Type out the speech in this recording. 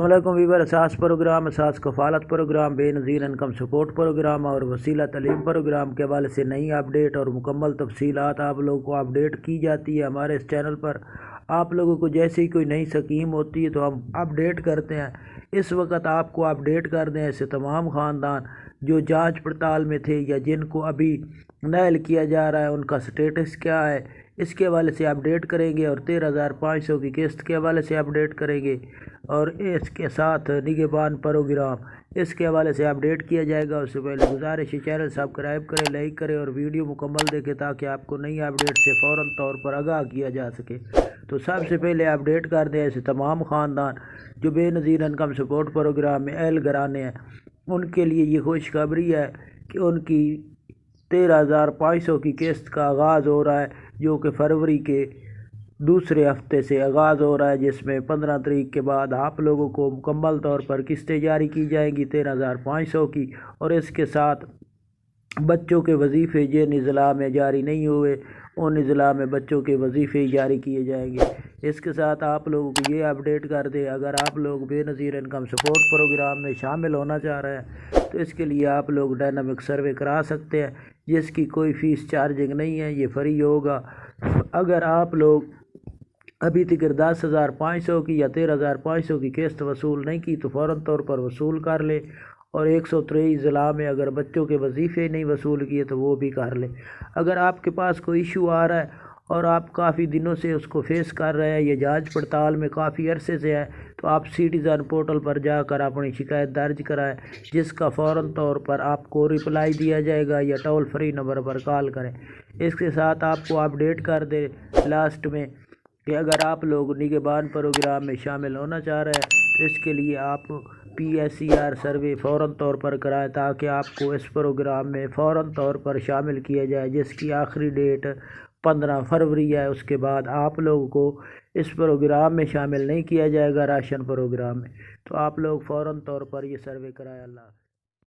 السلام علیکم ویور، اساس پروگرام، اساس کفالت پروگرام، بے نظیر انکم سپورٹ پروگرام اور وسیلہ تعلیم پروگرام کے حوالے سے نئی اپڈیٹ اور مکمل تفصیلات آپ لوگوں کو اپڈیٹ کی جاتی ہے ہمارے اس چینل پر۔ آپ لوگوں کو جیسے ہی کوئی نئی اسکیم ہوتی ہے تو ہم اپڈیٹ کرتے ہیں۔ اس وقت آپ کو اپڈیٹ کر دیں، ایسے تمام خاندان جو جانچ پڑتال میں تھے یا جن کو ابھی نائل کیا جا رہا ہے ان کا سٹیٹس کیا ہے، اس کے حوالے سے اپڈیٹ کریں گے اور 13,500 کی قسط کے حوالے سے اپڈیٹ کریں گے، اور اس کے ساتھ نگہبان پروگرام اس کے حوالے سے اپڈیٹ کیا جائے گا۔ اس سے پہلے گزارش ہے چینل سبسکرائب کریں، لائک کریں اور ویڈیو مکمل دیکھیں تاکہ آپ کو نئی اپڈیٹ سے فوراً طور پر آگاہ کیا جا سکے۔ تو سب سے پہلے اپڈیٹ کر دیں، ایسے تمام خاندان جو بے نظیر انکم سپورٹ پروگرام میں اہل گھرانے ہیں ان کے لیے یہ خوشخبری ہے کہ ان کی 13,500 کی قسط کا آغاز ہو رہا ہے، جو کہ فروری کے دوسرے ہفتے سے آغاز ہو رہا ہے، جس میں 15 تاریخ کے بعد آپ لوگوں کو مکمل طور پر قسطیں جاری کی جائیں گی 13,500 کی، اور اس کے ساتھ بچوں کے وظیفے جن اضلاع میں جاری نہیں ہوئے ان اضلاع میں بچوں کے وظیفے جاری کیے جائیں گے۔ اس کے ساتھ آپ لوگوں کو یہ اپڈیٹ کر دیں، اگر آپ لوگ بے نظیر انکم سپورٹ پروگرام میں شامل ہونا چاہ رہے ہیں تو اس کے لیے آپ لوگ ڈائنامک سروے کرا سکتے ہیں، جس کی کوئی فیس چارجنگ نہیں ہے، یہ فری ہوگا۔ اگر آپ لوگ ابھی تک 10,500 کی یا 13,500 کی قسط وصول نہیں کی تو فوراً طور پر وصول کر لیں، اور 123 ضلع میں اگر بچوں کے وظیفے نہیں وصول کیے تو وہ بھی کر لیں۔ اگر آپ کے پاس کوئی ایشو آ رہا ہے اور آپ کافی دنوں سے اس کو فیس کر رہے ہیں، یہ جانچ پڑتال میں کافی عرصے سے ہے، تو آپ سٹیزن پورٹل پر جا کر اپنی شکایت درج کرائیں، جس کا فوراً طور پر آپ کو رپلائی دیا جائے گا، یا ٹول فری نمبر پر کال کریں۔ اس کے ساتھ آپ کو اپڈیٹ کر دیں لاسٹ میں کہ اگر آپ لوگ نگہبان پروگرام میں شامل ہونا چاہ رہے ہیں تو اس کے لیے آپ PSER سروے فوراً طور پر کرائیں، تاکہ آپ کو اس پروگرام میں فوراً طور پر شامل کیا جائے، جس کی آخری ڈیٹ 15 فروری ہے۔ اس کے بعد آپ لوگوں کو اس پروگرام میں شامل نہیں کیا جائے گا راشن پروگرام میں، تو آپ لوگ فوراً طور پر یہ سروے کرائیں۔ اللہ